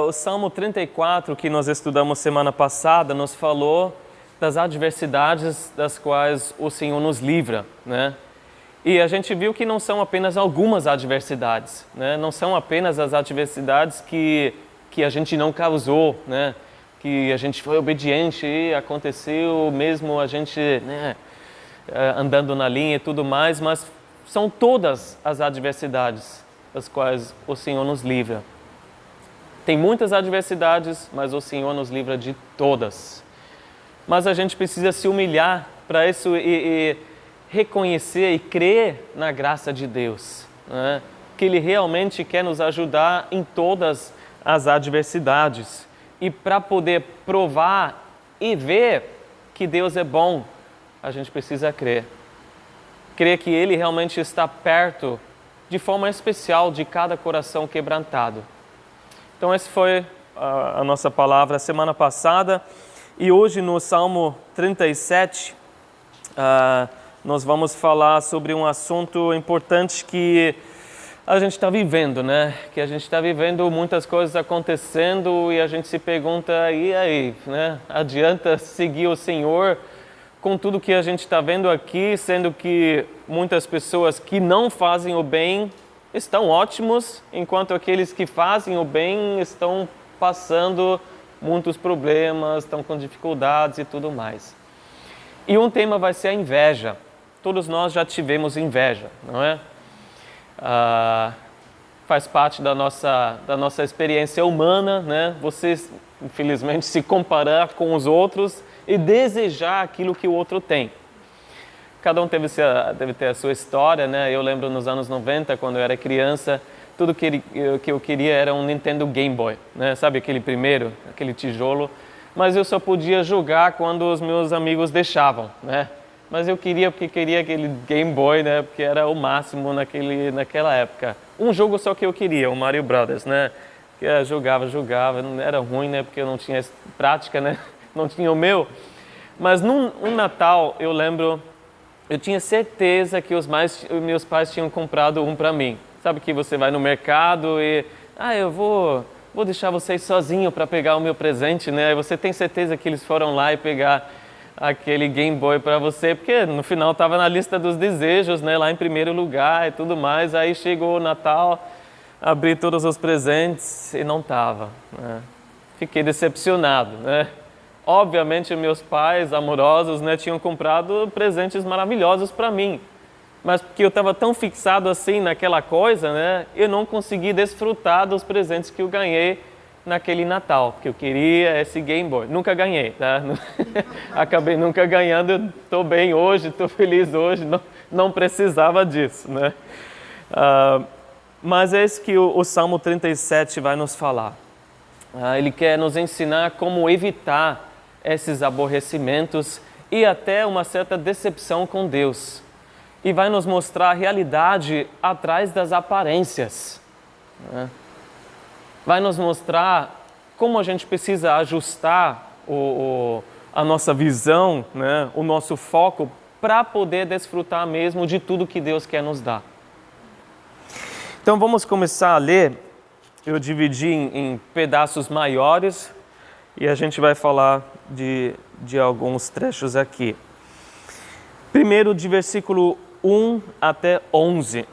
O Salmo 34, que nós estudamos semana passada, nos falou das adversidades das quais o Senhor nos livra, né? E a gente viu que não são apenas algumas adversidades, né? Não são apenas as adversidades que a gente não causou, né? Que a gente foi obediente e aconteceu mesmo a gente, né, andando na linha e tudo mais, mas são todas as adversidades das quais o Senhor nos livra. Tem muitas adversidades, mas o Senhor nos livra de todas. Mas a gente precisa se humilhar para isso e reconhecer e crer na graça de Deus, né? Que Ele realmente quer nos ajudar em todas as adversidades. E para poder provar e ver que Deus é bom, a gente precisa crer. Crer que Ele realmente está perto, de forma especial, de cada coração quebrantado. Então, essa foi a nossa palavra semana passada. E hoje, no Salmo 37, nós vamos falar sobre um assunto importante que a gente está vivendo, né? Que a gente está vivendo muitas coisas acontecendo e a gente se pergunta, e aí, né? Adianta seguir o Senhor com tudo que a gente está vendo aqui, sendo que muitas pessoas que não fazem o bem estão ótimos, enquanto aqueles que fazem o bem estão passando muitos problemas, estão com dificuldades e tudo mais. E um tema vai ser a inveja. Todos nós já tivemos inveja, não é? Faz parte da nossa experiência humana, né? Você, infelizmente, se comparar com os outros e desejar aquilo que o outro tem. Cada um deve ter a sua história, né? Eu lembro nos anos 90, quando eu era criança, tudo que eu queria era um Nintendo Game Boy, né? Sabe aquele primeiro, aquele tijolo? Mas eu só podia jogar quando os meus amigos deixavam, né? Mas eu queria porque queria aquele Game Boy, né? Porque era o máximo naquela época. Um jogo só que eu queria, o Mario Brothers, né? Que eu jogava, não era ruim, né? Porque eu não tinha prática, né? Não tinha o meu. Mas num Natal, eu lembro, eu tinha certeza que os meus pais tinham comprado um para mim. Sabe que você vai no mercado e... eu vou deixar vocês sozinho para pegar o meu presente, né? E você tem certeza que eles foram lá e pegar aquele Game Boy para você, porque no final estava na lista dos desejos, né? Lá em primeiro lugar e tudo mais. Aí chegou o Natal, abri todos os presentes e não estava, né? Fiquei decepcionado, né? Obviamente, meus pais amorosos, né, tinham comprado presentes maravilhosos para mim. Mas porque eu estava tão fixado assim naquela coisa, né, eu não consegui desfrutar dos presentes que eu ganhei naquele Natal, porque eu queria esse Game Boy. Nunca ganhei, tá? Acabei nunca ganhando, estou bem hoje, estou feliz hoje, não precisava disso, né? Mas é isso que o Salmo 37 vai nos falar. Ele quer nos ensinar como evitar esses aborrecimentos e até uma certa decepção com Deus. E vai nos mostrar a realidade atrás das aparências, né? Vai nos mostrar como a gente precisa ajustar a nossa visão, né? O nosso foco para poder desfrutar mesmo de tudo que Deus quer nos dar. Então vamos começar a ler. Eu dividi em pedaços maiores e a gente vai falar de alguns trechos aqui. Primeiro, de versículo 1 até 11.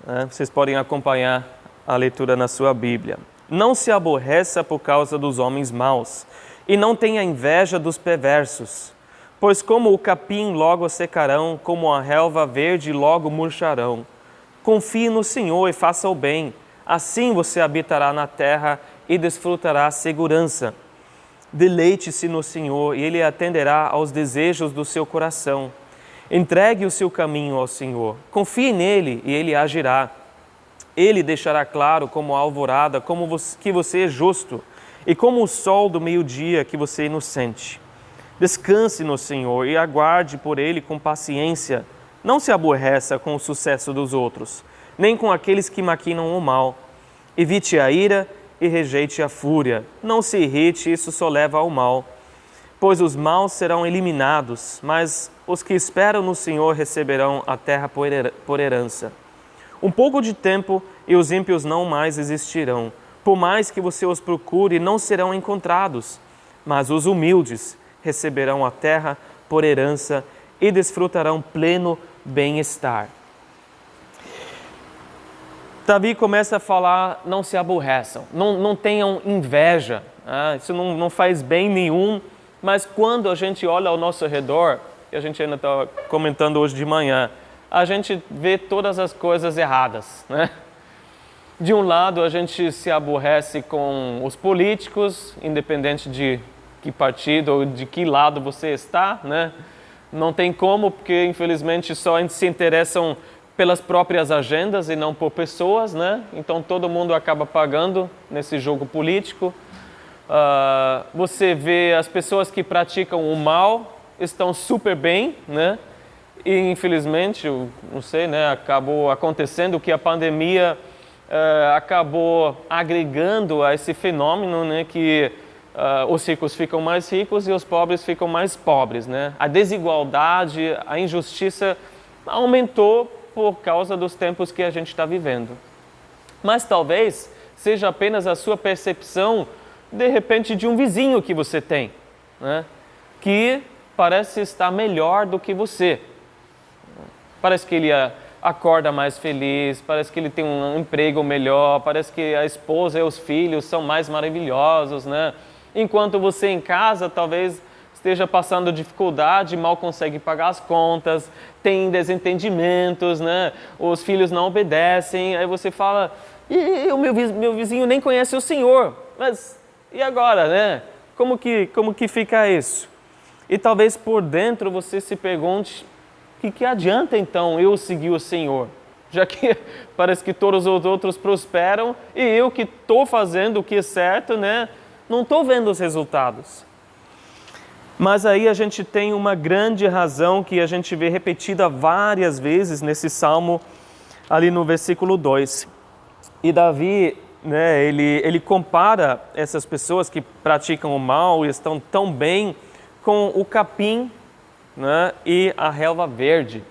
Né? Vocês podem acompanhar a leitura na sua Bíblia. Não se aborreça por causa dos homens maus, e não tenha inveja dos perversos, pois como o capim logo secarão, como a relva verde logo murcharão. Confie no Senhor e faça o bem, assim você habitará na terra e desfrutará a segurança. Deleite-se no Senhor e Ele atenderá aos desejos do seu coração. Entregue o seu caminho ao Senhor, confie nele e Ele agirá. Ele deixará claro como a alvorada que você é justo e como o sol do meio-dia que você é inocente. Descanse no Senhor e aguarde por Ele com paciência. Não se aborreça com o sucesso dos outros, nem com aqueles que maquinam o mal. Evite a ira e rejeite a fúria. Não se irrite, isso só leva ao mal. Pois os maus serão eliminados, mas os que esperam no Senhor receberão a terra por herança. Um pouco de tempo e os ímpios não mais existirão. Por mais que você os procure, não serão encontrados, mas os humildes receberão a terra por herança e desfrutarão pleno bem-estar. Davi começa a falar, não se aborreçam, não tenham inveja, isso não faz bem nenhum, mas quando a gente olha ao nosso redor, e a gente ainda está comentando hoje de manhã, a gente vê todas as coisas erradas, né? De um lado, a gente se aborrece com os políticos, independente de que partido ou de que lado você está, né? Não tem como, porque infelizmente só se interessam pelas próprias agendas e não por pessoas, né? Então todo mundo acaba pagando nesse jogo político. Você vê as pessoas que praticam o mal estão super bem, né? E infelizmente, não sei, né? Acabou acontecendo que a pandemia acabou agregando a esse fenômeno, né? Que os ricos ficam mais ricos e os pobres ficam mais pobres, né? A desigualdade, a injustiça aumentou por causa dos tempos que a gente está vivendo. Mas talvez seja apenas a sua percepção, de repente, de um vizinho que você tem, né? Que parece estar melhor do que você. Parece que ele acorda mais feliz, parece que ele tem um emprego melhor, parece que a esposa e os filhos são mais maravilhosos, né? Enquanto você em casa talvez esteja passando dificuldade, mal consegue pagar as contas, tem desentendimentos, né? Os filhos não obedecem, aí você fala, o meu vizinho nem conhece o Senhor, mas e agora, né? Como que fica isso? E talvez por dentro você se pergunte, que adianta então eu seguir o Senhor? Já que parece que todos os outros prosperam e eu que estou fazendo o que é certo, né? Não estou vendo os resultados. Mas aí a gente tem uma grande razão que a gente vê repetida várias vezes nesse salmo, ali no versículo 2. E Davi, né, ele compara essas pessoas que praticam o mal e estão tão bem com o capim, né, e a relva verde.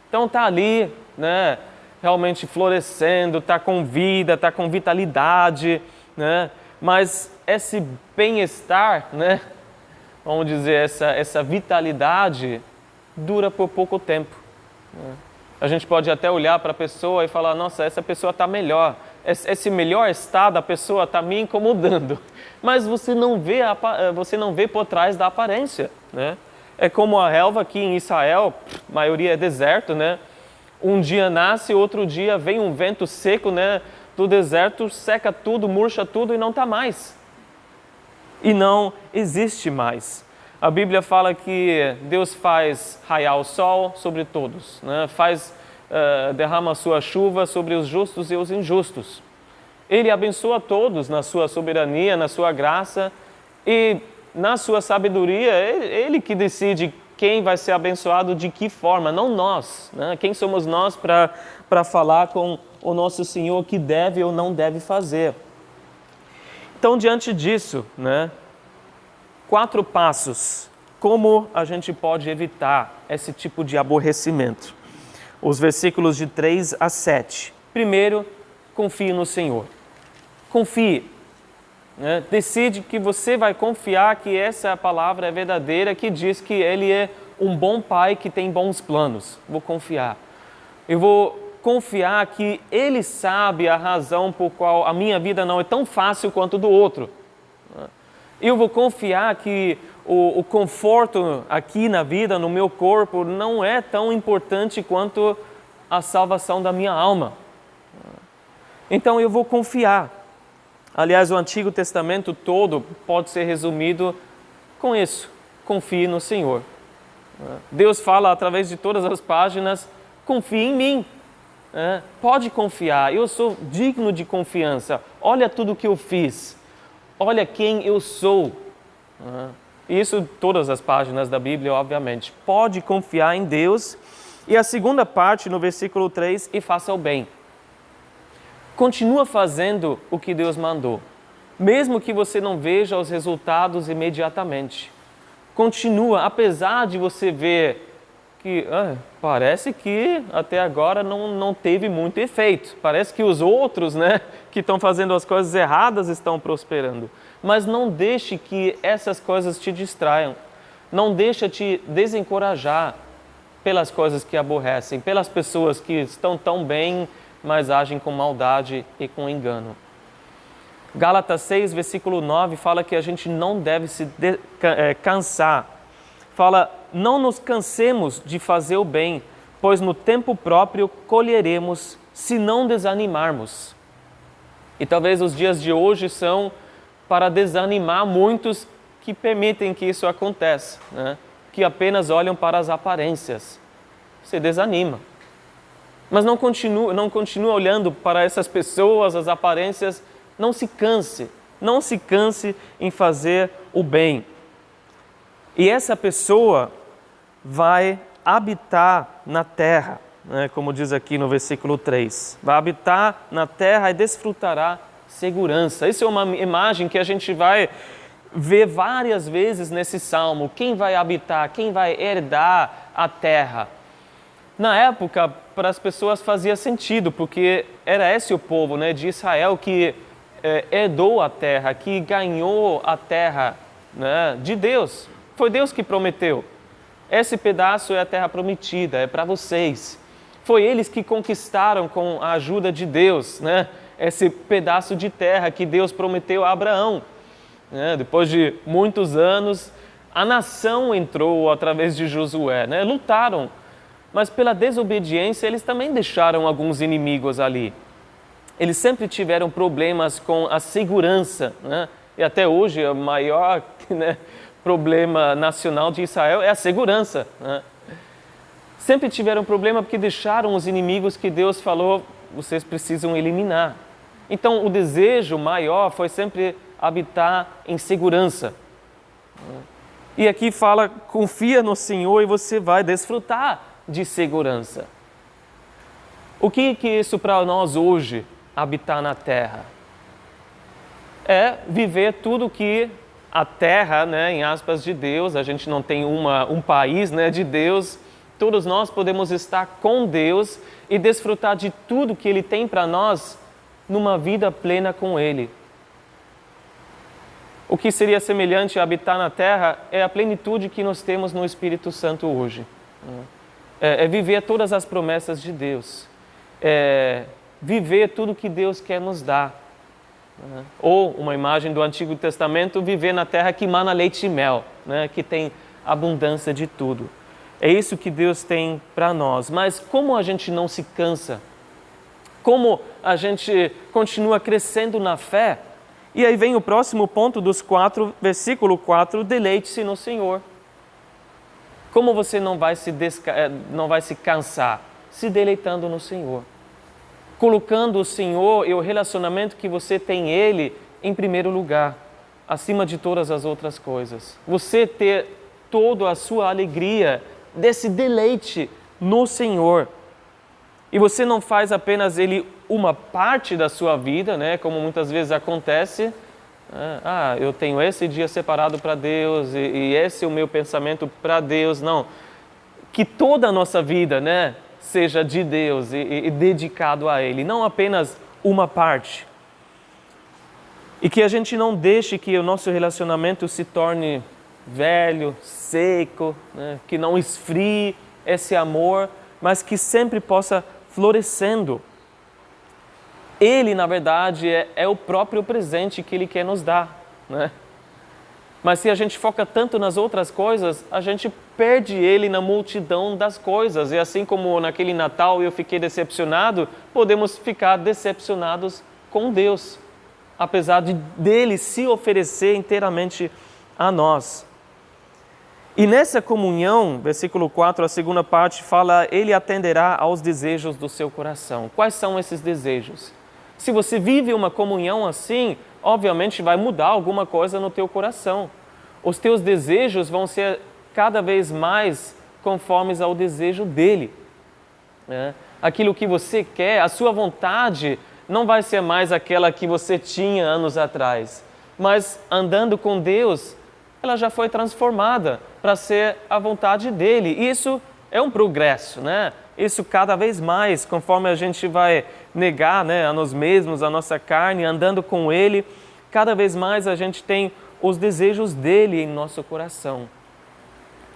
Então está ali, né, realmente florescendo, está com vida, está com vitalidade, né, mas esse bem-estar, né, vamos dizer, essa vitalidade dura por pouco tempo, né? A gente pode até olhar para a pessoa e falar, nossa, essa pessoa está melhor, esse melhor estado, a pessoa está me incomodando, mas você não vê por trás da aparência, né? É como a relva aqui em Israel, a maioria é deserto, né? Um dia nasce, outro dia vem um vento seco, né, do deserto, seca tudo, murcha tudo e não está mais. E não existe mais. A Bíblia fala que Deus faz raiar o sol sobre todos, né? Derrama a sua chuva sobre os justos e os injustos. Ele abençoa todos na sua soberania, na sua graça e na sua sabedoria. Ele que decide quem vai ser abençoado de que forma, não nós, né? Quem somos nós para falar com o nosso Senhor que deve ou não deve fazer. Então, diante disso, né, 4 passos, como a gente pode evitar esse tipo de aborrecimento. Os versículos de 3 a 7. Primeiro, confie no Senhor. Confie. Né? Decide que você vai confiar que essa palavra é verdadeira, que diz que Ele é um bom pai que tem bons planos. Vou confiar. Eu vou confiar que Ele sabe a razão por qual a minha vida não é tão fácil quanto do outro. Eu vou confiar que o conforto aqui na vida, no meu corpo, não é tão importante quanto a salvação da minha alma. Então eu vou confiar. Aliás, o Antigo Testamento todo pode ser resumido com isso: confie no Senhor. Deus fala através de todas as páginas: confie em mim. Pode confiar, eu sou digno de confiança. Olha tudo que eu fiz. Olha quem eu sou. Isso todas as páginas da Bíblia, obviamente. Pode confiar em Deus. E a segunda parte, no versículo 3, e faça o bem. Continua fazendo o que Deus mandou, mesmo que você não veja os resultados imediatamente. Continua, apesar de você ver que parece que até agora não teve muito efeito. Parece que os outros, né, que estão fazendo as coisas erradas estão prosperando. Mas não deixe que essas coisas te distraiam. Não deixe te desencorajar pelas coisas que aborrecem, pelas pessoas que estão tão bem, mas agem com maldade e com engano. Gálatas 6, versículo 9, fala que a gente não deve se cansar. Fala, não nos cansemos de fazer o bem, pois no tempo próprio colheremos, se não desanimarmos. E talvez os dias de hoje são para desanimar muitos que permitem que isso aconteça, né? Que apenas olham para as aparências. Você desanima. Mas não continue olhando para essas pessoas, as aparências. Não se canse em fazer o bem. E essa pessoa vai habitar na terra, né, como diz aqui no versículo 3. Vai habitar na terra e desfrutará segurança. Isso é uma imagem que a gente vai ver várias vezes nesse salmo. Quem vai habitar, quem vai herdar a terra? Na época, para as pessoas fazia sentido, porque era esse o povo, né, de Israel que herdou a terra, que ganhou a terra, né, de Deus. Foi Deus que prometeu. Esse pedaço é a terra prometida, é para vocês. Foi eles que conquistaram com a ajuda de Deus, né, esse pedaço de terra que Deus prometeu a Abraão. Depois de muitos anos, a nação entrou através de Josué, né, lutaram. Mas pela desobediência, eles também deixaram alguns inimigos ali. Eles sempre tiveram problemas com a segurança, né? E até hoje o maior, né, problema nacional de Israel é a segurança, né? Sempre tiveram problema porque deixaram os inimigos que Deus falou, vocês precisam eliminar. Então o desejo maior foi sempre habitar em segurança. E aqui fala, confia no Senhor e você vai desfrutar de segurança. O que é isso para nós hoje? Habitar na terra. É viver tudo que a terra, né, em aspas, de Deus, a gente não tem um país, né, de Deus, todos nós podemos estar com Deus e desfrutar de tudo que Ele tem para nós numa vida plena com Ele. O que seria semelhante a habitar na terra é a plenitude que nós temos no Espírito Santo hoje. É viver todas as promessas de Deus. Viver tudo que Deus quer nos dar. Ou, uma imagem do Antigo Testamento, viver na terra que mana leite e mel, né? Que tem abundância de tudo. É isso que Deus tem para nós. Mas como a gente não se cansa? Como a gente continua crescendo na fé? E aí vem o próximo ponto dos 4, versículo 4, deleite-se no Senhor. Como você não vai se cansar? Se deleitando no Senhor. Colocando o Senhor e o relacionamento que você tem Ele em primeiro lugar, acima de todas as outras coisas. Você ter toda a sua alegria desse deleite no Senhor. E você não faz apenas Ele uma parte da sua vida, né, como muitas vezes acontece. Eu tenho esse dia separado para Deus e esse é o meu pensamento para Deus. Não, que toda a nossa vida, né, seja de Deus e dedicado a Ele, não apenas uma parte. E que a gente não deixe que o nosso relacionamento se torne velho, seco, né, que não esfrie esse amor, mas que sempre possa florescendo. Ele, na verdade, é o próprio presente que Ele quer nos dar, né? Mas se a gente foca tanto nas outras coisas, a gente perde Ele na multidão das coisas. E assim como naquele Natal eu fiquei decepcionado, podemos ficar decepcionados com Deus, apesar dele se oferecer inteiramente a nós. E nessa comunhão, versículo 4, a segunda parte fala, Ele atenderá aos desejos do seu coração. Quais são esses desejos? Se você vive uma comunhão assim, obviamente vai mudar alguma coisa no teu coração. Os teus desejos vão ser cada vez mais conformes ao desejo dele. Aquilo que você quer, a sua vontade, não vai ser mais aquela que você tinha anos atrás. Mas andando com Deus, ela já foi transformada para ser a vontade dele. Isso é um progresso, né? Isso cada vez mais, conforme a gente vai negar, né, a nós mesmos, a nossa carne, andando com Ele, cada vez mais a gente tem os desejos dele em nosso coração.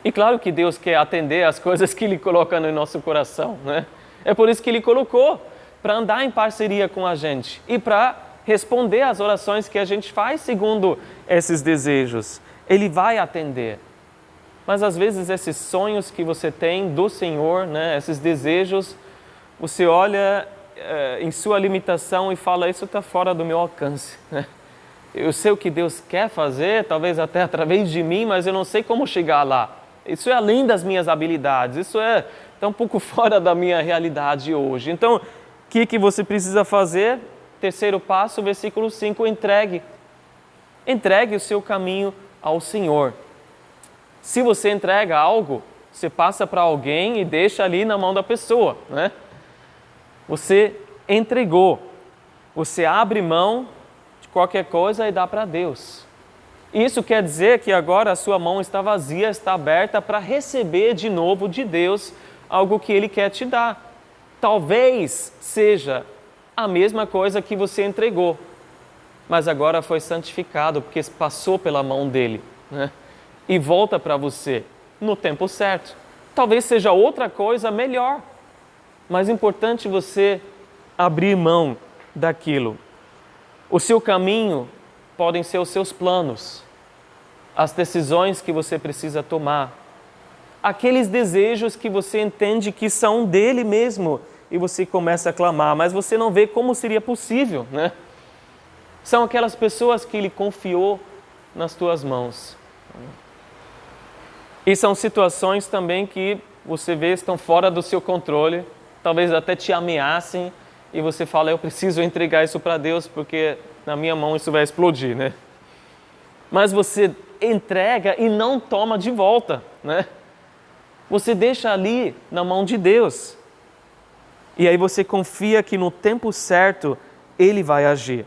E claro que Deus quer atender as coisas que Ele coloca no nosso coração, né? É por isso que Ele colocou, para andar em parceria com a gente e para responder às orações que a gente faz segundo esses desejos. Ele vai atender. Mas às vezes esses sonhos que você tem do Senhor, né, esses desejos, você olha em sua limitação e fala, isso está fora do meu alcance, né? Eu sei o que Deus quer fazer, talvez até através de mim, mas eu não sei como chegar lá. Isso é além das minhas habilidades, isso está um pouco fora da minha realidade hoje. Então, o que você precisa fazer? Terceiro passo, versículo 5, entregue. Entregue o seu caminho ao Senhor. Se você entrega algo, você passa para alguém e deixa ali na mão da pessoa, né? Você entregou, você abre mão de qualquer coisa e dá para Deus. Isso quer dizer que agora a sua mão está vazia, está aberta para receber de novo de Deus algo que Ele quer te dar. Talvez seja a mesma coisa que você entregou, mas agora foi santificado porque passou pela mão dEle, né? E volta para você no tempo certo. Talvez seja outra coisa melhor, mas é importante você abrir mão daquilo. O seu caminho podem ser os seus planos, as decisões que você precisa tomar, aqueles desejos que você entende que são dele mesmo e você começa a clamar, mas você não vê como seria possível, né? São aquelas pessoas que ele confiou nas tuas mãos. E são situações também que você vê estão fora do seu controle, talvez até te ameacem e você fala, eu preciso entregar isso para Deus porque na minha mão isso vai explodir, né? Mas você entrega e não toma de volta, né? Você deixa ali na mão de Deus. E aí você confia que no tempo certo Ele vai agir.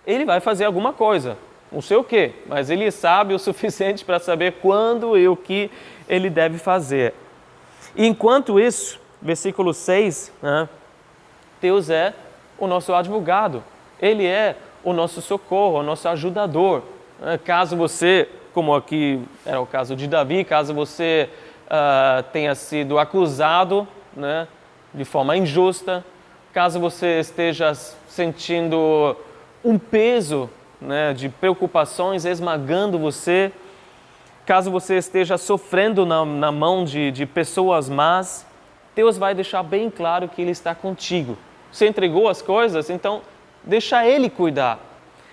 Ele vai fazer alguma coisa, não sei o quê, mas Ele sabe o suficiente para saber quando e o que Ele deve fazer. E enquanto isso, versículo 6, né, Deus é o nosso advogado. Ele é o nosso socorro, o nosso ajudador. Caso você, como aqui era o caso de Davi, caso você tenha sido acusado, né, de forma injusta, caso você esteja sentindo um peso, né, de preocupações esmagando você, caso você esteja sofrendo na mão de pessoas más, Deus vai deixar bem claro que Ele está contigo. Você entregou as coisas, então deixa Ele cuidar.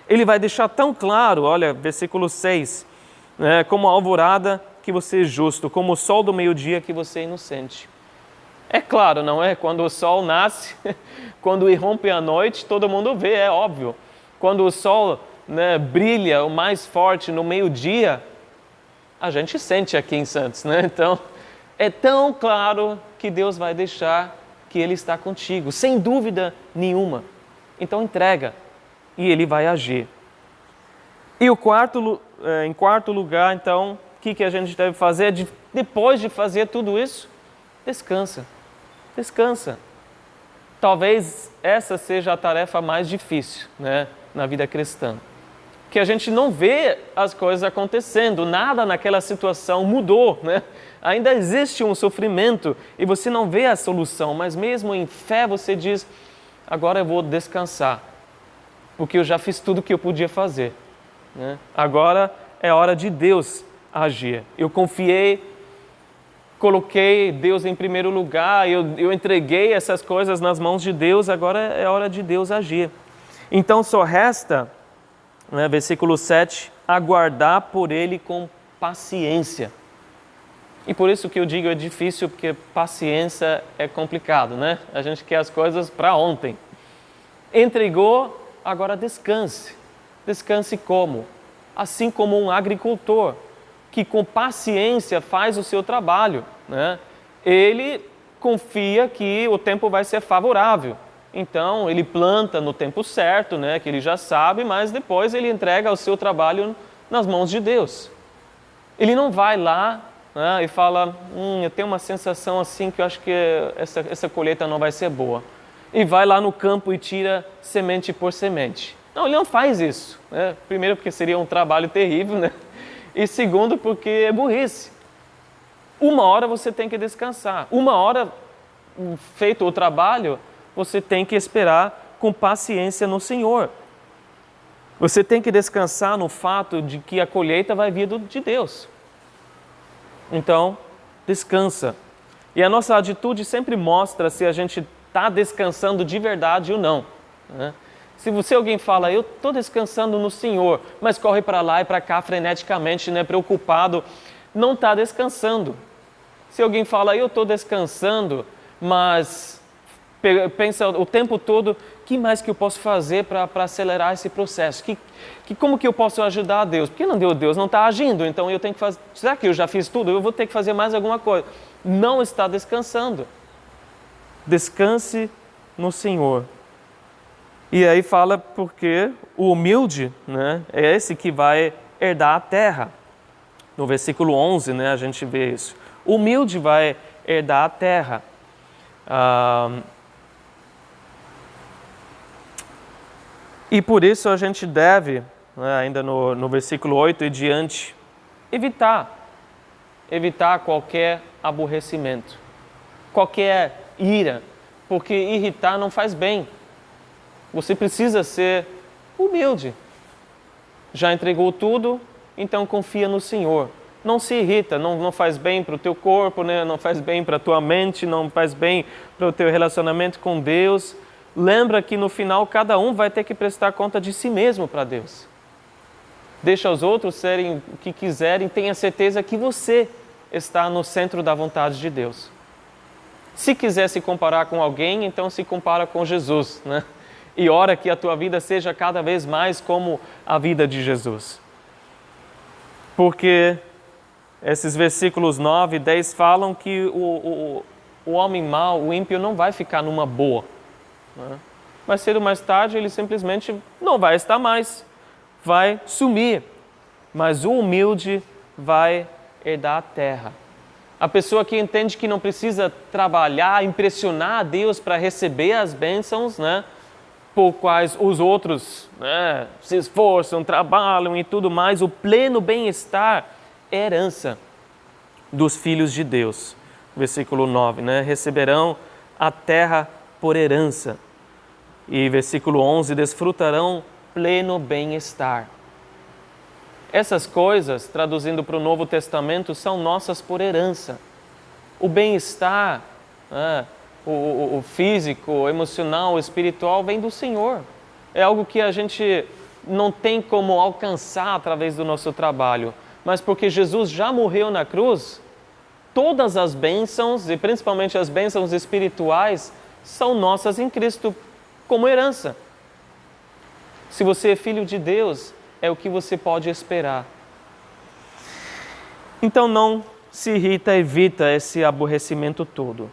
Ele vai deixar tão claro, olha, versículo 6, né, como a alvorada que você é justo, como o sol do meio-dia que você é inocente. É claro, não é? Quando o sol nasce, quando irrompe a noite, todo mundo vê, é óbvio. Quando o sol, né, brilha o mais forte no meio-dia, a gente sente aqui em Santos, né? Então, é tão claro que Deus vai deixar que Ele está contigo, sem dúvida nenhuma. Então, entrega e Ele vai agir. E em quarto lugar, então, o que a gente deve fazer? Depois de fazer tudo isso, descansa. Descansa. Talvez essa seja a tarefa mais difícil, né, na vida cristã. Que a gente não vê as coisas acontecendo, nada naquela situação mudou, né? Ainda existe um sofrimento e você não vê a solução, mas mesmo em fé você diz, agora eu vou descansar, porque eu já fiz tudo o que eu podia fazer, né? Agora é hora de Deus agir. Eu confiei, coloquei Deus em primeiro lugar, eu entreguei essas coisas nas mãos de Deus, agora é hora de Deus agir. Então só resta, né, versículo 7, aguardar por Ele com paciência. E por isso que eu digo é difícil, porque paciência é complicado, né? A gente quer as coisas para ontem. Entregou, agora descanse. Descanse como? Assim como um agricultor, que com paciência faz o seu trabalho, né? Ele confia que o tempo vai ser favorável. Então, ele planta no tempo certo, né, que ele já sabe, mas depois ele entrega o seu trabalho nas mãos de Deus. Ele não vai lá né, e fala, eu tenho uma sensação assim que eu acho que essa colheita não vai ser boa. E vai lá no campo e tira semente por semente. Não, ele não faz isso. Né? Primeiro porque seria um trabalho terrível, né? E segundo porque é burrice. Uma hora você tem que descansar. Uma hora feito o trabalho, você tem que esperar com paciência no Senhor. Você tem que descansar no fato de que a colheita vai vir de Deus. Então, descansa. E a nossa atitude sempre mostra se a gente está descansando de verdade ou não. Né? Se alguém fala, eu estou descansando no Senhor, mas corre para lá e para cá freneticamente, né, preocupado, não está descansando. Se alguém fala, eu estou descansando, mas pensa o tempo todo, que mais que eu posso fazer para acelerar esse processo? Como que eu posso ajudar a Deus? Porque Deus não está agindo, então eu tenho que fazer. Será que eu já fiz tudo? Eu vou ter que fazer mais alguma coisa. Não está descansando. Descanse no Senhor. E aí fala porque o humilde, né, é esse que vai herdar a terra. No versículo 11, né, a gente vê isso. O humilde vai herdar a terra. E por isso a gente deve, né, ainda no versículo 8 e diante, evitar qualquer aborrecimento, qualquer ira, porque irritar não faz bem. Você precisa ser humilde. Já entregou tudo, então confia no Senhor. Não se irrita, não faz bem para o teu corpo, né? Não faz bem para a tua mente, não faz bem para o teu relacionamento com Deus. Lembra que no final cada um vai ter que prestar conta de si mesmo para Deus. Deixa os outros serem o que quiserem, tenha certeza que você está no centro da vontade de Deus. Se quiser se comparar com alguém, então se compara com Jesus, né? E ora que a tua vida seja cada vez mais como a vida de Jesus. Porque esses versículos 9 e 10 falam que o homem mau, o ímpio, não vai ficar numa boa. Né? Mais cedo ou mais tarde ele simplesmente não vai estar mais, vai sumir. Mas o humilde vai herdar a terra. A pessoa que entende que não precisa trabalhar, impressionar a Deus para receber as bênçãos, né, por quais os outros, né, se esforçam, trabalham e tudo mais, o pleno bem-estar é herança dos filhos de Deus. Versículo 9, né, receberão a terra por herança. E versículo 11, desfrutarão pleno bem-estar. Essas coisas, traduzindo para o Novo Testamento, são nossas por herança. O bem-estar, né, o físico, o emocional, o espiritual vem do Senhor. É algo que a gente não tem como alcançar através do nosso trabalho. Mas porque Jesus já morreu na cruz, todas as bênçãos, e principalmente as bênçãos espirituais, são nossas em Cristo como herança. Se você é filho de Deus, é o que você pode esperar. Então não se irrita, evita esse aborrecimento todo.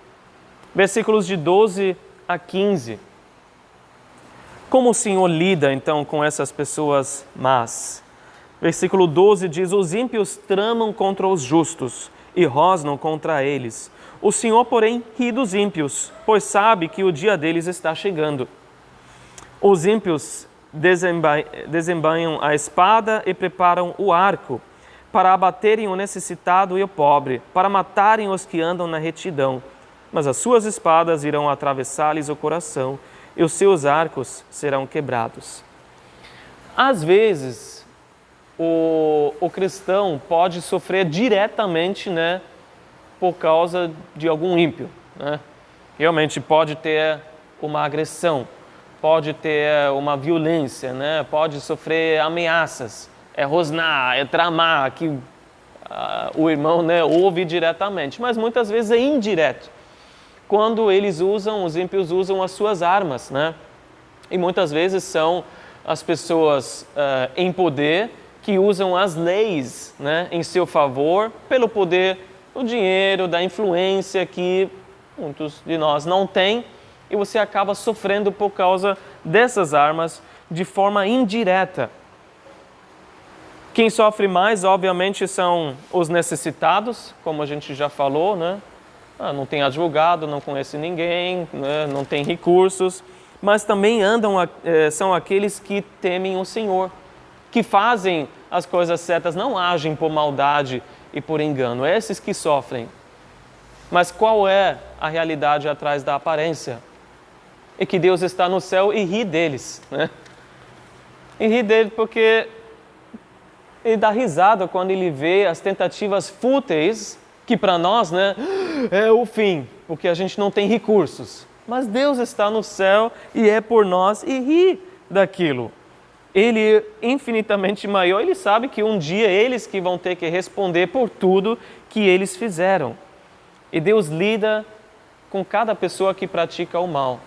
Versículos de 12 a 15. Como o Senhor lida então com essas pessoas más? Versículo 12 diz, os ímpios tramam contra os justos e rosnam contra eles. O Senhor, porém, ri dos ímpios, pois sabe que o dia deles está chegando. Os ímpios desembainham a espada e preparam o arco para abaterem o necessitado e o pobre, para matarem os que andam na retidão. Mas as suas espadas irão atravessar-lhes o coração e os seus arcos serão quebrados. Às vezes, o cristão pode sofrer diretamente, né, por causa de algum ímpio. Né? Realmente pode ter uma agressão, pode ter uma violência, né? Pode sofrer ameaças, rosnar, tramar, que o irmão, né, ouve diretamente, mas muitas vezes é indireto. Quando os ímpios usam as suas armas, né? E muitas vezes são as pessoas em poder que usam as leis, né, em seu favor, pelo poder do dinheiro, da influência que muitos de nós não têm, e você acaba sofrendo por causa dessas armas de forma indireta. Quem sofre mais, obviamente, são os necessitados, como a gente já falou, né? Não tem advogado, não conhece ninguém, né? Não tem recursos, mas também são aqueles que temem o Senhor, que fazem as coisas certas, não agem por maldade e por engano, esses que sofrem. Mas qual é a realidade atrás da aparência? É que Deus está no céu e ri deles, né? E ri deles porque ele dá risada quando ele vê as tentativas fúteis, que para nós, né, é o fim, porque a gente não tem recursos. Mas Deus está no céu e é por nós e ri daquilo. Ele é infinitamente maior, ele sabe que um dia eles que vão ter que responder por tudo que eles fizeram. E Deus lida com cada pessoa que pratica o mal.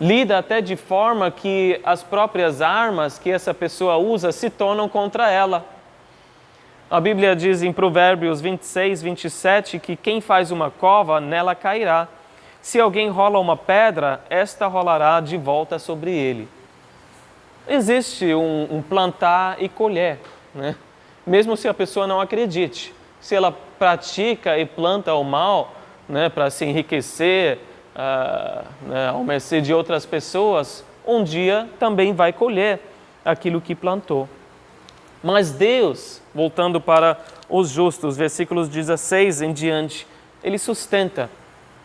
Lida até de forma que as próprias armas que essa pessoa usa se tornam contra ela. A Bíblia diz em Provérbios 26, 27 que quem faz uma cova, nela cairá. Se alguém rola uma pedra, esta rolará de volta sobre ele. Existe um plantar e colher, né? Mesmo se a pessoa não acredite. Se ela pratica e planta o mal, né, para se enriquecer, ao mercê de outras pessoas, um dia também vai colher aquilo que plantou. Mas Deus, voltando para os justos, versículos 16 em diante, Ele sustenta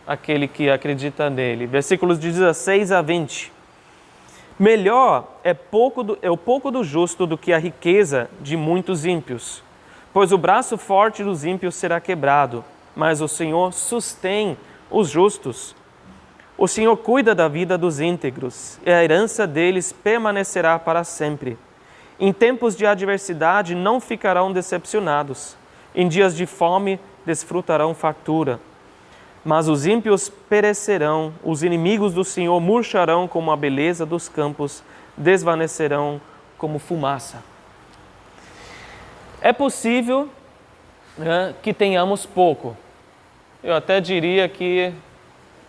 aquele que acredita nele. Versículos de 16 a 20. Melhor é o pouco do justo do que a riqueza de muitos ímpios, pois o braço forte dos ímpios será quebrado, mas o Senhor sustém os justos. O Senhor cuida da vida dos íntegros, e a herança deles permanecerá para sempre. Em tempos de adversidade não ficarão decepcionados, em dias de fome desfrutarão fartura. Mas os ímpios perecerão, os inimigos do Senhor murcharão como a beleza dos campos, desvanecerão como fumaça. É possível, né, que tenhamos pouco. Eu até diria que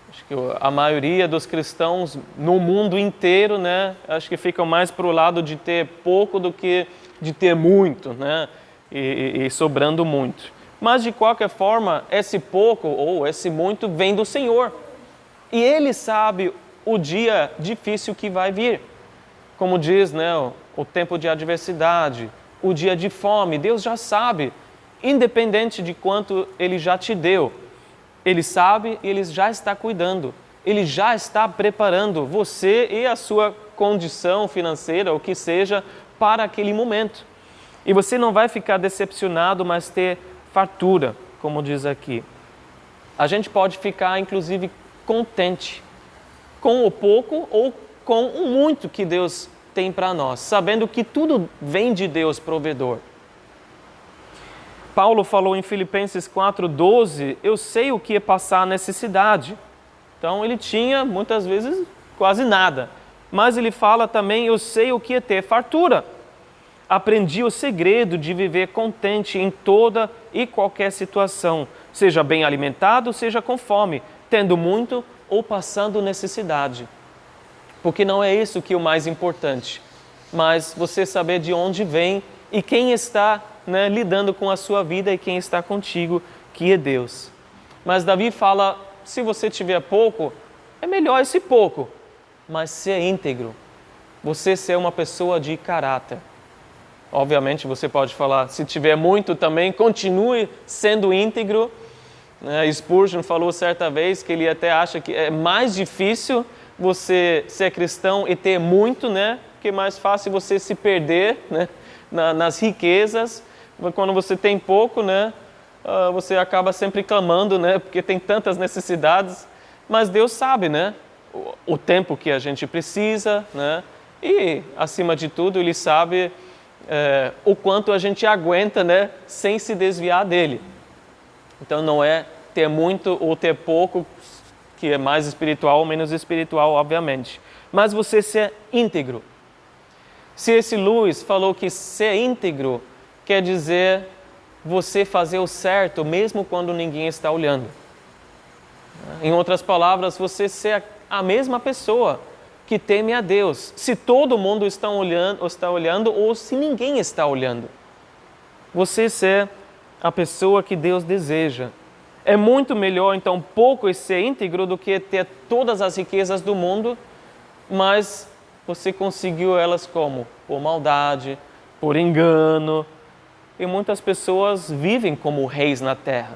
acho que a maioria dos cristãos no mundo inteiro, né, acho que ficam mais para o lado de ter pouco do que de ter muito, né, e sobrando muito. Mas, de qualquer forma, esse pouco ou esse muito vem do Senhor. E Ele sabe o dia difícil que vai vir. Como diz, né, o tempo de adversidade, o dia de fome, Deus já sabe, independente de quanto Ele já te deu. Ele sabe e Ele já está cuidando. Ele já está preparando você e a sua condição financeira, o que seja, para aquele momento. E você não vai ficar decepcionado, mas ter fartura, como diz aqui. A gente pode ficar, inclusive, contente com o pouco ou com o muito que Deus tem para nós, sabendo que tudo vem de Deus, provedor. Paulo falou em Filipenses 4:12, eu sei o que é passar necessidade. Então ele tinha, muitas vezes, quase nada. Mas ele fala também, eu sei o que é ter fartura. Aprendi o segredo de viver contente em toda e qualquer situação, seja bem alimentado, seja com fome, tendo muito ou passando necessidade. Porque não é isso que é o mais importante, mas você saber de onde vem e quem está, né, lidando com a sua vida e quem está contigo, que é Deus. Mas Davi fala, se você tiver pouco, é melhor esse pouco, mas ser íntegro, você ser uma pessoa de caráter. Obviamente você pode falar, se tiver muito também, continue sendo íntegro. Spurgeon falou certa vez que ele até acha que é mais difícil você ser cristão e ter muito, né? Que é mais fácil você se perder, né, nas riquezas. Quando você tem pouco, né, você acaba sempre clamando, né, porque tem tantas necessidades. Mas Deus sabe, né, o tempo que a gente precisa, né, e acima de tudo Ele sabe o quanto a gente aguenta, né, sem se desviar dele. Então não é ter muito ou ter pouco que é mais espiritual ou menos espiritual, obviamente. Mas você ser íntegro. C.S. Lewis falou que ser íntegro quer dizer você fazer o certo mesmo quando ninguém está olhando. Em outras palavras, você ser a mesma pessoa, que teme a Deus, se todo mundo está olhando ou se ninguém está olhando. Você ser a pessoa que Deus deseja. É muito melhor, então, pouco e ser íntegro do que ter todas as riquezas do mundo, mas você conseguiu elas como? Por maldade, por engano. E muitas pessoas vivem como reis na terra.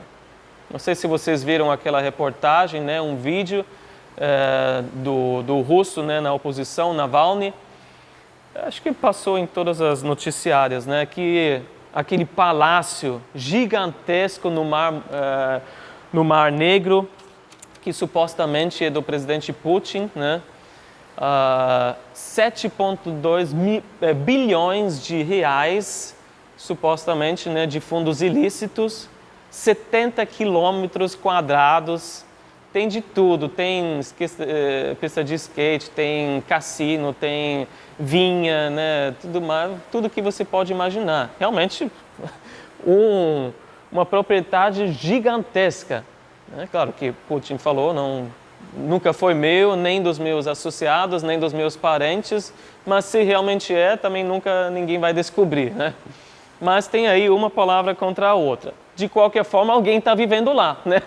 Não sei se vocês viram aquela reportagem, né, um vídeo do russo, né, na oposição, Navalny. Acho que passou em todas as noticiárias, né, que aquele palácio gigantesco no Mar Negro, que supostamente é do presidente Putin, né, 7,2 bilhões de reais, supostamente, né, de fundos ilícitos, 70 quilômetros quadrados, tem de tudo, tem pista de skate, tem cassino, tem vinha, né, tudo que você pode imaginar. Realmente, uma propriedade gigantesca. Claro que Putin falou, nunca foi meu, nem dos meus associados, nem dos meus parentes, mas se realmente é, também nunca ninguém vai descobrir, né? Mas tem aí uma palavra contra a outra. De qualquer forma, alguém está vivendo lá, né?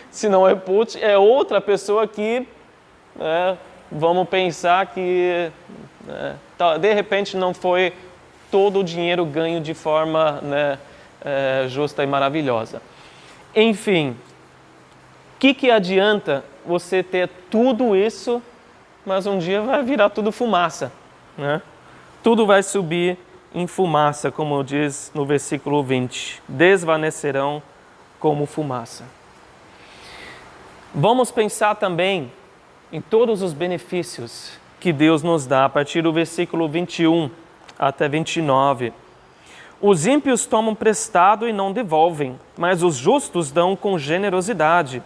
Se não é Putin, é outra pessoa que, vamos pensar que, de repente, não foi todo o dinheiro ganho de forma, né, justa e maravilhosa. Enfim, o que adianta você ter tudo isso, mas um dia vai virar tudo fumaça, né? Tudo vai subir em fumaça, como diz no versículo 20. Desvanecerão como fumaça. Vamos pensar também em todos os benefícios que Deus nos dá, a partir do versículo 21 até 29. Os ímpios tomam prestado e não devolvem, mas os justos dão com generosidade.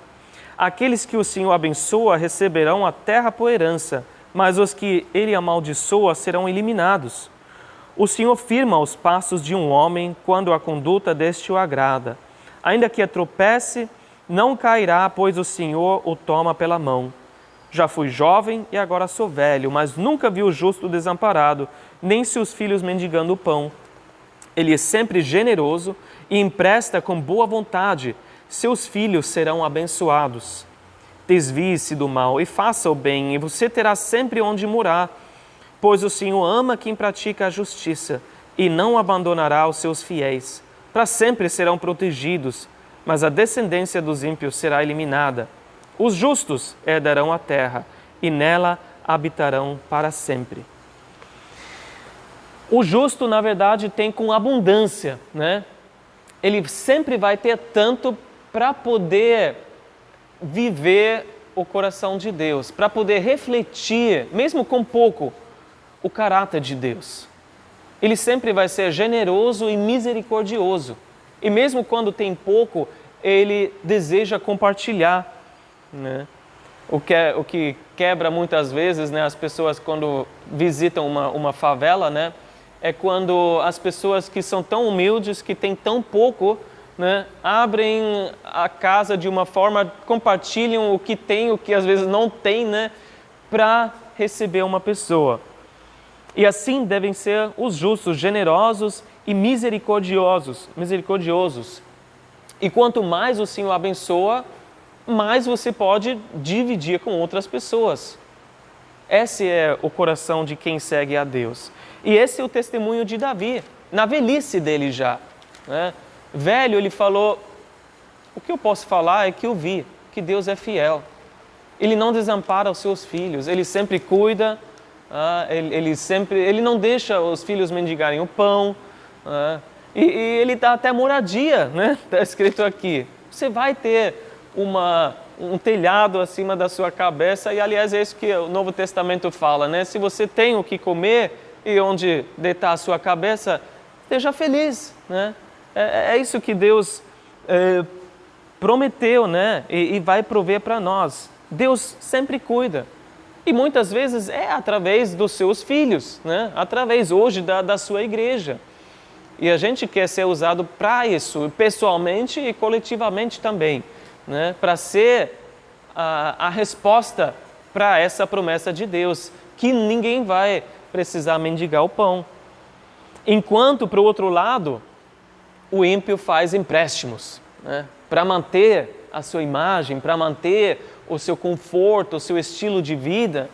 Aqueles que o Senhor abençoa receberão a terra por herança, mas os que ele amaldiçoa serão eliminados. O Senhor firma os passos de um homem quando a conduta deste o agrada. Ainda que tropece, não cairá, pois o Senhor o toma pela mão. Já fui jovem e agora sou velho, mas nunca vi o justo desamparado, nem seus filhos mendigando o pão. Ele é sempre generoso e empresta com boa vontade. Seus filhos serão abençoados. Desvie-se do mal e faça o bem, e você terá sempre onde morar. Pois o Senhor ama quem pratica a justiça e não abandonará os seus fiéis. Para sempre serão protegidos, mas a descendência dos ímpios será eliminada. Os justos herdarão a terra e nela habitarão para sempre. O justo, na verdade, tem com abundância, né? Ele sempre vai ter tanto para poder viver o coração de Deus, para poder refletir, mesmo com pouco, o caráter de Deus. Ele sempre vai ser generoso e misericordioso. E mesmo quando tem pouco, ele deseja compartilhar, né? O que quebra muitas vezes, né, as pessoas quando visitam uma favela, né, é quando as pessoas que são tão humildes, que têm tão pouco, né, abrem a casa de uma forma, compartilham o que tem, o que às vezes não tem, né, para receber uma pessoa. E assim devem ser os justos, generosos e misericordiosos. E quanto mais o Senhor abençoa, mais você pode dividir com outras pessoas. Esse é o coração de quem segue a Deus. E esse é o testemunho de Davi, na velhice dele já, né? Velho, ele falou, o que eu posso falar é que eu vi, que Deus é fiel. Ele não desampara os seus filhos, ele sempre cuida, ele não deixa os filhos mendigarem o pão, e ele dá até moradia, né? Está escrito aqui. Você vai ter um telhado acima da sua cabeça, e aliás é isso que o Novo Testamento fala, né? Se você tem o que comer e onde deitar a sua cabeça, esteja feliz, né? É isso que Deus prometeu, né? E vai prover para nós. Deus sempre cuida. E muitas vezes é através dos seus filhos, né? Através hoje da sua igreja. E a gente quer ser usado para isso, pessoalmente e coletivamente também, né? Para ser a resposta para essa promessa de Deus, que ninguém vai precisar mendigar o pão. Enquanto, para o outro lado, o ímpio faz empréstimos, né, para manter a sua imagem, para manter o seu conforto, o seu estilo de vida.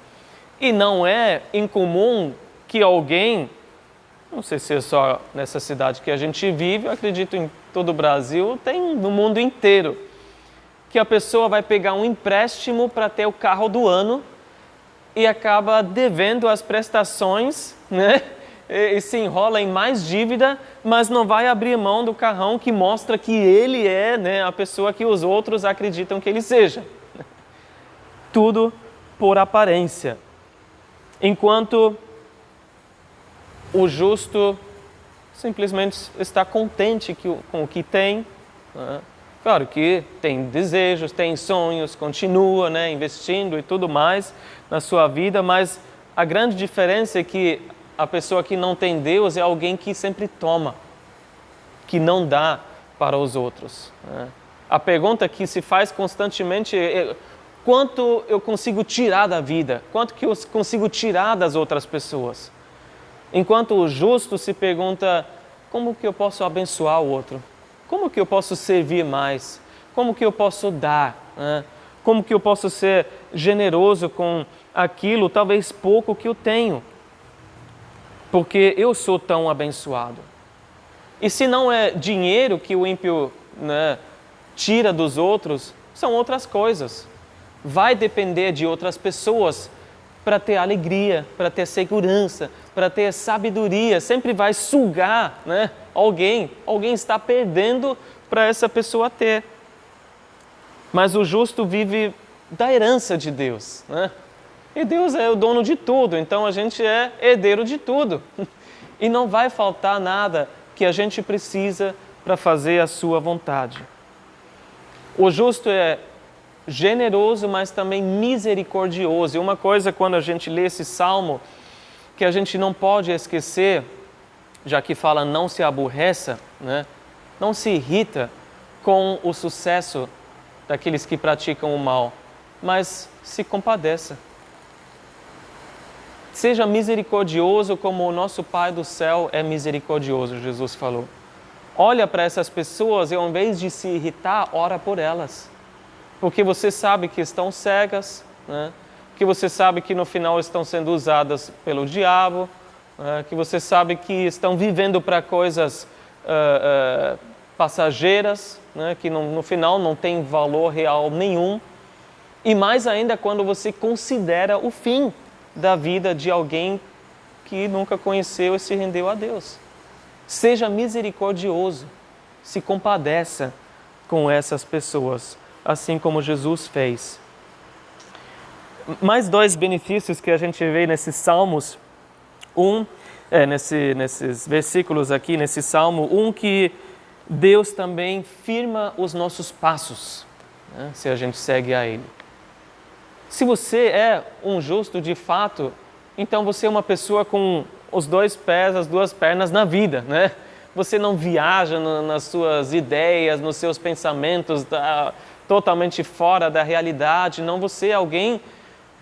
E não é incomum que alguém, não sei se é só nessa cidade que a gente vive, eu acredito em todo o Brasil, tem no mundo inteiro, que a pessoa vai pegar um empréstimo para ter o carro do ano e acaba devendo as prestações, né? E se enrola em mais dívida, mas não vai abrir mão do carrão que mostra que ele é, né, a pessoa que os outros acreditam que ele seja. Tudo por aparência. Enquanto o justo simplesmente está contente com o que tem, né? Claro que tem desejos, tem sonhos, continua, né, investindo e tudo mais na sua vida, mas a grande diferença é que a pessoa que não tem Deus é alguém que sempre toma, que não dá para os outros, né? A pergunta que se faz constantemente é: quanto eu consigo tirar da vida? Quanto que eu consigo tirar das outras pessoas? Enquanto o justo se pergunta: como que eu posso abençoar o outro? Como que eu posso servir mais? Como que eu posso dar, né? Como que eu posso ser generoso com aquilo, talvez pouco que eu tenho? Porque eu sou tão abençoado. E se não é dinheiro que o ímpio, né, tira dos outros, são outras coisas. Vai depender de outras pessoas para ter alegria, para ter segurança, para ter sabedoria. Sempre vai sugar, né, alguém. Alguém está perdendo para essa pessoa ter. Mas o justo vive da herança de Deus, né? E Deus é o dono de tudo, então a gente é herdeiro de tudo. E não vai faltar nada que a gente precisa para fazer a sua vontade. O justo é generoso, mas também misericordioso. E uma coisa, quando a gente lê esse salmo, que a gente não pode esquecer, já que fala não se aborreça, né? Não se irrita com o sucesso daqueles que praticam o mal, mas se compadeça. Seja misericordioso como o nosso Pai do céu é misericordioso, Jesus falou. Olha para essas pessoas e ao invés de se irritar, ora por elas. Porque você sabe que estão cegas, né? Que você sabe que no final estão sendo usadas pelo diabo, né? Que você sabe que estão vivendo para coisas passageiras, né? Que no final não tem valor real nenhum. E mais ainda quando você considera o fim da vida de alguém que nunca conheceu e se rendeu a Deus. Seja misericordioso, se compadeça com essas pessoas, assim como Jesus fez. Mais dois benefícios que a gente vê nesses salmos. Nesses versículos aqui, nesse salmo, que Deus também firma os nossos passos, né, se a gente segue a Ele. Se você é um justo de fato, então você é uma pessoa com os dois pés, as duas pernas na vida, né? Você não viaja nas suas ideias, nos seus pensamentos, totalmente fora da realidade. Não, você é alguém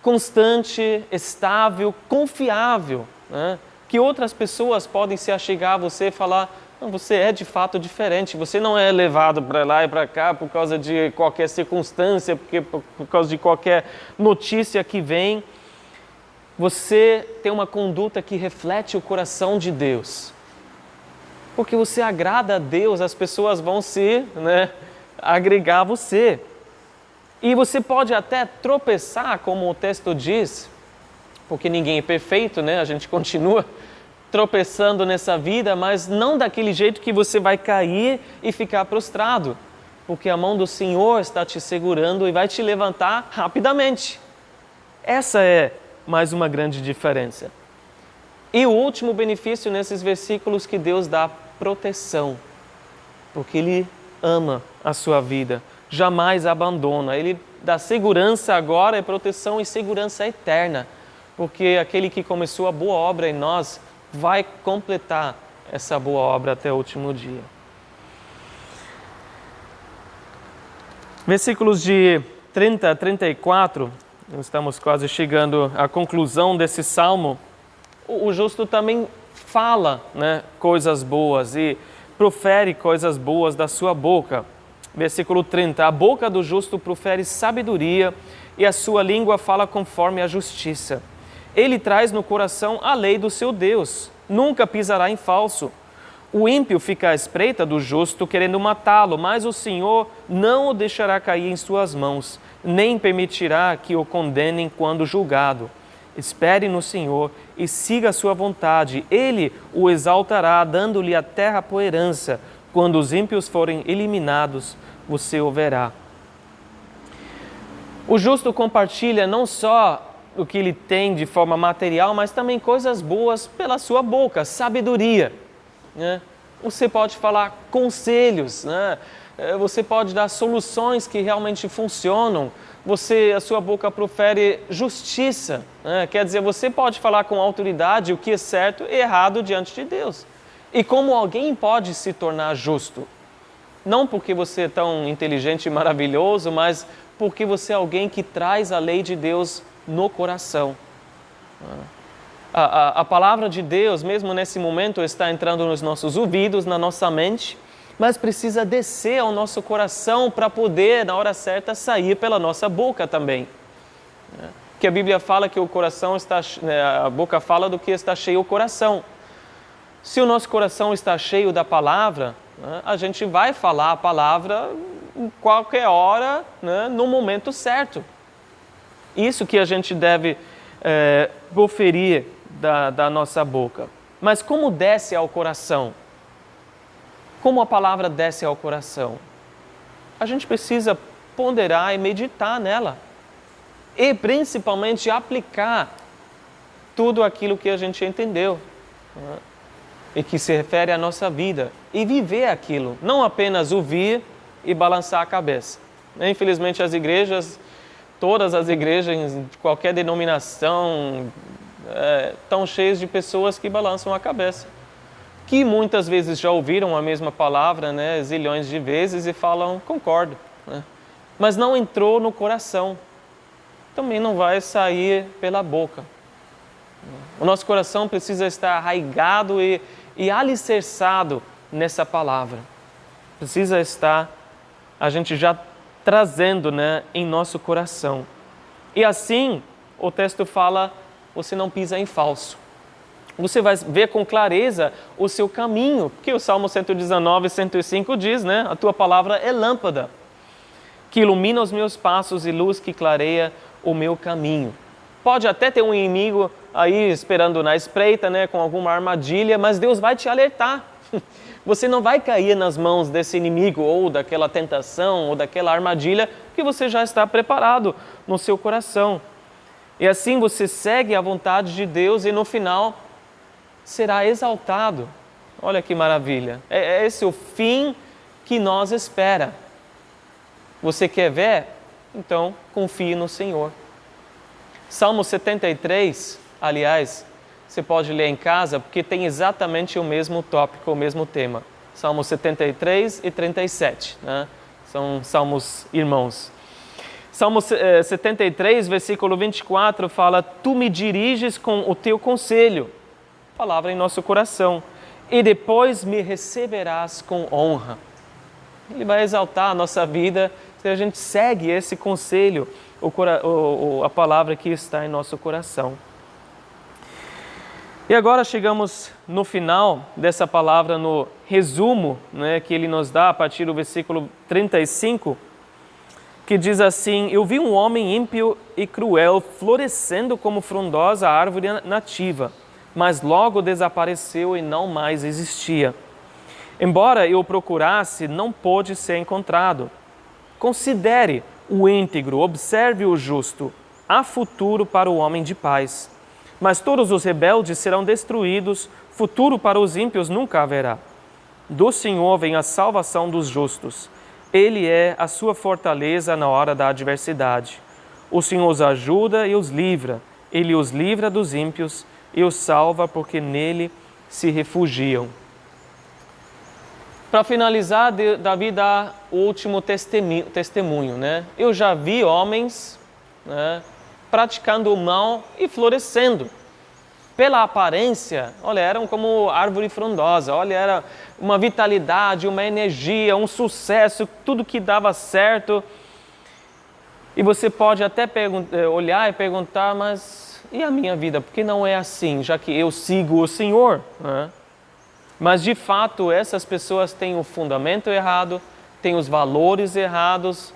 constante, estável, confiável, né? Que outras pessoas podem se achegar a você e falar: não, você é de fato diferente, você não é levado para lá e para cá por causa de qualquer circunstância, por causa de qualquer notícia que vem. Você tem uma conduta que reflete o coração de Deus. Porque você agrada a Deus, as pessoas vão se, né, agregar a você. E você pode até tropeçar, como o texto diz, porque ninguém é perfeito, né? A gente continua tropeçando nessa vida, mas não daquele jeito que você vai cair e ficar prostrado, porque a mão do Senhor está te segurando e vai te levantar rapidamente. Essa é mais uma grande diferença. E o último benefício nesses versículos, que Deus dá proteção, porque Ele ama a sua vida, jamais abandona. Ele dá segurança agora, é proteção e segurança eterna, porque aquele que começou a boa obra em nós vai completar essa boa obra até o último dia. Versículos de 30 a 34, estamos quase chegando à conclusão desse salmo. O justo também fala, né, coisas boas e profere coisas boas da sua boca. Versículo 30, a boca do justo profere sabedoria e a sua língua fala conforme a justiça. Ele traz no coração a lei do seu Deus, nunca pisará em falso. O ímpio fica à espreita do justo, querendo matá-lo, mas o Senhor não o deixará cair em suas mãos, nem permitirá que o condenem quando julgado. Espere no Senhor e siga a sua vontade. Ele o exaltará, dando-lhe a terra por herança. Quando os ímpios forem eliminados, você o verá. O justo compartilha não só o que ele tem de forma material, mas também coisas boas pela sua boca, sabedoria, né? Você pode falar conselhos, né? Você pode dar soluções que realmente funcionam. A sua boca profere justiça, né? Quer dizer, você pode falar com autoridade o que é certo e errado diante de Deus. E como alguém pode se tornar justo? Não porque você é tão inteligente e maravilhoso, mas porque você é alguém que traz a lei de Deus no coração. A palavra de Deus, mesmo nesse momento, está entrando nos nossos ouvidos, na nossa mente, mas precisa descer ao nosso coração para poder, na hora certa, sair pela nossa boca também. Que a Bíblia fala que o coração está, a boca fala do que está cheio o coração. Se o nosso coração está cheio da palavra, a gente vai falar a palavra em qualquer hora, no momento certo. Isso que a gente deve proferir da nossa boca. Mas como desce ao coração? Como a palavra desce ao coração? A gente precisa ponderar e meditar nela. E principalmente aplicar tudo aquilo que a gente entendeu. E que se refere à nossa vida. E viver aquilo. Não apenas ouvir e balançar a cabeça. Infelizmente as igrejas, todas as igrejas de qualquer denominação, estão cheias de pessoas que balançam a cabeça. Que muitas vezes já ouviram a mesma palavra, zilhões de vezes e falam, concordo. Mas não entrou no coração. Também não vai sair pela boca. O nosso coração precisa estar arraigado e alicerçado nessa palavra. Precisa estar, a gente já trazendo, em nosso coração. E assim, o texto fala, você não pisa em falso. Você vai ver com clareza o seu caminho, porque o Salmo 119, 105 diz, a tua palavra é lâmpada, que ilumina os meus passos e luz que clareia o meu caminho. Pode até ter um inimigo aí esperando na espreita, com alguma armadilha, mas Deus vai te alertar. Você não vai cair nas mãos desse inimigo ou daquela tentação ou daquela armadilha, porque você já está preparado no seu coração. E assim você segue a vontade de Deus e no final será exaltado. Olha que maravilha. É esse o fim que nós espera. Você quer ver? Então confie no Senhor. Salmo 73, aliás, você pode ler em casa, porque tem exatamente o mesmo tópico, o mesmo tema. Salmo 73 e 37, São salmos irmãos. Salmo 73, versículo 24, fala, tu me diriges com o teu conselho, palavra em nosso coração, e depois me receberás com honra. Ele vai exaltar a nossa vida se a gente segue esse conselho, a palavra que está em nosso coração. E agora chegamos no final dessa palavra, no resumo, que ele nos dá a partir do versículo 35, que diz assim, eu vi um homem ímpio e cruel florescendo como frondosa árvore nativa, mas logo desapareceu e não mais existia. Embora eu o procurasse, não pôde ser encontrado. Considere o íntegro, observe o justo. Há futuro para o homem de paz. Mas todos os rebeldes serão destruídos, futuro para os ímpios nunca haverá. Do Senhor vem a salvação dos justos. Ele é a sua fortaleza na hora da adversidade. O Senhor os ajuda e os livra. Ele os livra dos ímpios e os salva porque nele se refugiam. Para finalizar, Davi dá o último testemunho, Eu já vi homens, praticando o mal e florescendo. Pela aparência, olha, eram como árvore frondosa, olha, era uma vitalidade, uma energia, um sucesso, tudo que dava certo. E você pode até olhar e perguntar, mas e a minha vida? Por que não é assim, já que eu sigo o Senhor? Né? Mas de fato, essas pessoas têm o fundamento errado, têm os valores errados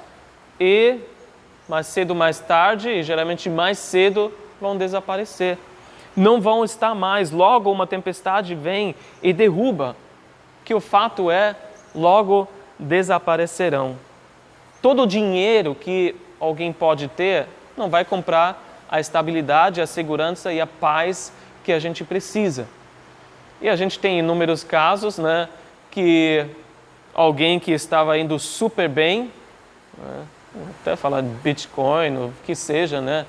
e mais cedo ou mais tarde, e geralmente mais cedo, vão desaparecer. Não vão estar mais. Logo uma tempestade vem e derruba, que o fato é, logo desaparecerão. Todo o dinheiro que alguém pode ter não vai comprar a estabilidade, a segurança e a paz que a gente precisa. E a gente tem inúmeros casos, né, que alguém que estava indo super bem, né, até falar de Bitcoin, o que seja, né,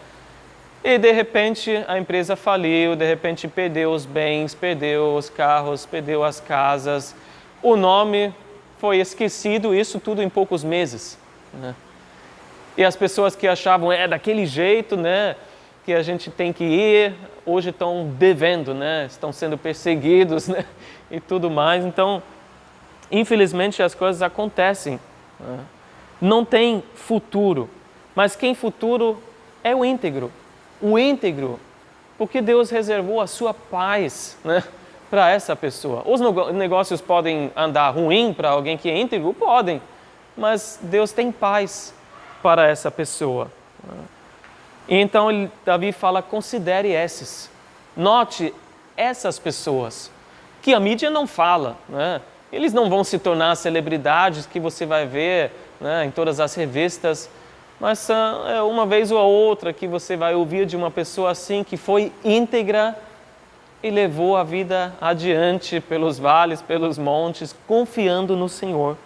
e de repente a empresa faliu, de repente perdeu os bens, perdeu os carros, perdeu as casas, o nome foi esquecido, isso tudo em poucos meses, né? E as pessoas que achavam, daquele jeito, né, que a gente tem que ir, hoje estão devendo, né, estão sendo perseguidos, né, e tudo mais. Então, infelizmente as coisas acontecem, né? Não tem futuro, mas quem futuro é o íntegro. O íntegro, porque Deus reservou a sua paz, né, para essa pessoa. Os negócios podem andar ruim para alguém que é íntegro? Podem, mas Deus tem paz para essa pessoa. E então Davi fala, considere esses. Note essas pessoas, que a mídia não fala, né? Eles não vão se tornar celebridades que você vai ver, né, em todas as revistas, mas uma vez ou outra que você vai ouvir de uma pessoa assim que foi íntegra e levou a vida adiante pelos vales, pelos montes, confiando no Senhor.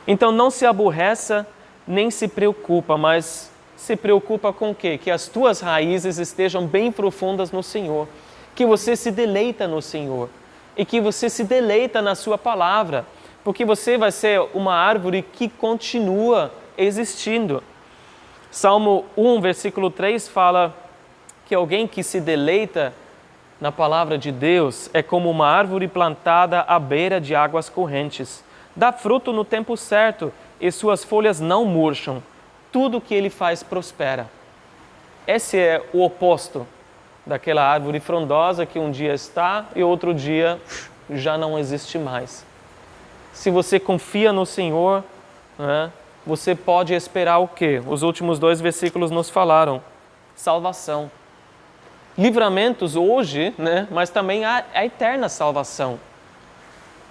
Então não se aborreça, nem se preocupa, mas se preocupa com o quê? Que as tuas raízes estejam bem profundas no Senhor, que você se deleita no Senhor e que você se deleita na sua palavra, porque você vai ser uma árvore que continua existindo. Salmo 1, versículo 3 fala que alguém que se deleita na palavra de Deus é como uma árvore plantada à beira de águas correntes. Dá fruto no tempo certo e suas folhas não murcham. Tudo que ele faz prospera. Esse é o oposto daquela árvore frondosa que um dia está e outro dia já não existe mais. Se você confia no Senhor, né, você pode esperar o quê? Os últimos 2 versículos nos falaram. Salvação. Livramentos hoje, né, mas também a eterna salvação.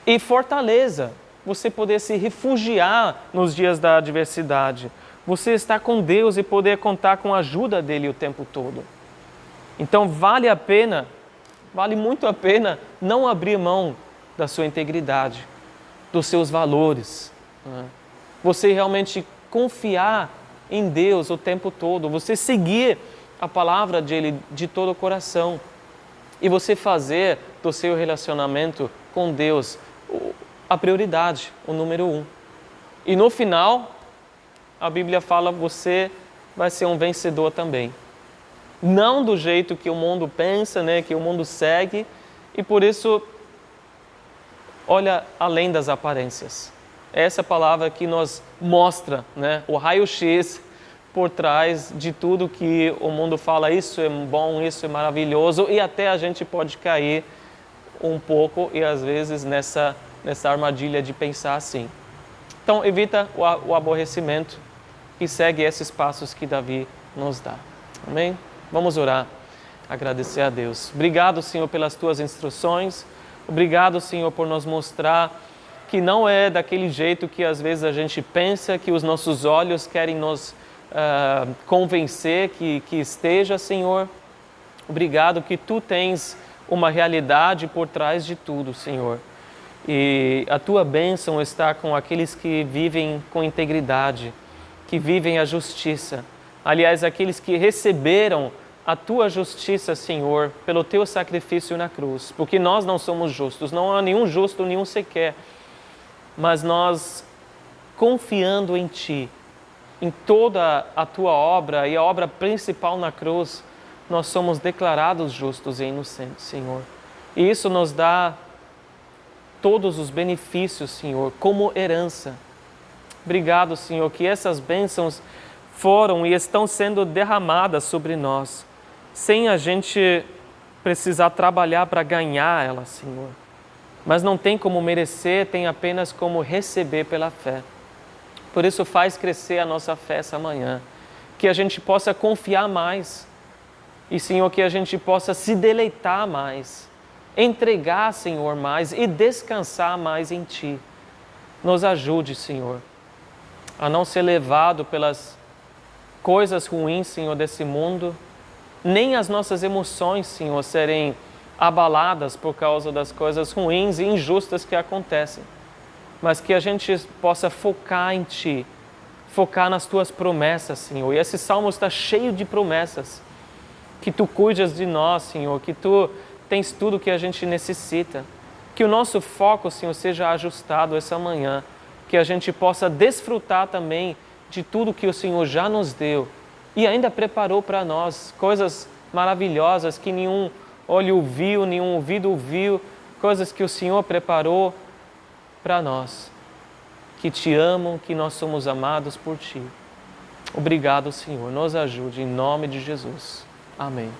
E fortaleza. Você poder se refugiar nos dias da adversidade. Você estar com Deus e poder contar com a ajuda dele o tempo todo. Então vale a pena, vale muito a pena não abrir mão da sua integridade, dos seus valores. Né? Você realmente confiar em Deus o tempo todo, você seguir a palavra dele de todo o coração e você fazer do seu relacionamento com Deus a prioridade, o número 1. E no final, a Bíblia fala, você vai ser um vencedor também. Não do jeito que o mundo pensa, né, que o mundo segue, e por isso, olha além das aparências. Essa palavra que nos mostra, né, o raio-x por trás de tudo que o mundo fala, isso é bom, isso é maravilhoso, e até a gente pode cair um pouco, e às vezes nessa armadilha de pensar assim. Então, evita o aborrecimento e segue esses passos que Davi nos dá. Amém? Vamos orar, agradecer a Deus. Obrigado, Senhor, pelas Tuas instruções. Obrigado, Senhor, por nos mostrar que não é daquele jeito que às vezes a gente pensa, que os nossos olhos querem nos convencer que esteja, Senhor. Obrigado que Tu tens uma realidade por trás de tudo, Senhor. E a Tua bênção está com aqueles que vivem com integridade, que vivem a justiça. Aliás, aqueles que receberam a Tua justiça, Senhor, pelo Teu sacrifício na cruz. Porque nós não somos justos, não há nenhum justo, nenhum sequer. Mas nós, confiando em Ti, em toda a tua obra e a obra principal na cruz, nós somos declarados justos e inocentes, Senhor. E isso nos dá todos os benefícios, Senhor, como herança. Obrigado, Senhor, que essas bênçãos foram e estão sendo derramadas sobre nós, sem a gente precisar trabalhar para ganhar elas, Senhor. Mas não tem como merecer, tem apenas como receber pela fé. Por isso faz crescer a nossa fé essa manhã, que a gente possa confiar mais e, Senhor, que a gente possa se deleitar mais, entregar, Senhor, mais e descansar mais em Ti. Nos ajude, Senhor, a não ser levado pelas coisas ruins, Senhor, desse mundo, nem as nossas emoções, Senhor, serem abaladas por causa das coisas ruins e injustas que acontecem, mas que a gente possa focar em Ti, focar nas Tuas promessas, Senhor. E esse salmo está cheio de promessas, que Tu cuidas de nós, Senhor, que Tu tens tudo que a gente necessita. Que o nosso foco, Senhor, seja ajustado essa manhã, que a gente possa desfrutar também de tudo que o Senhor já nos deu e ainda preparou para nós, coisas maravilhosas que nenhum olho viu, nenhum ouvido ouviu, coisas que o Senhor preparou para nós, que Te amam, que nós somos amados por Ti. Obrigado, Senhor. Nos ajude, em nome de Jesus. Amém.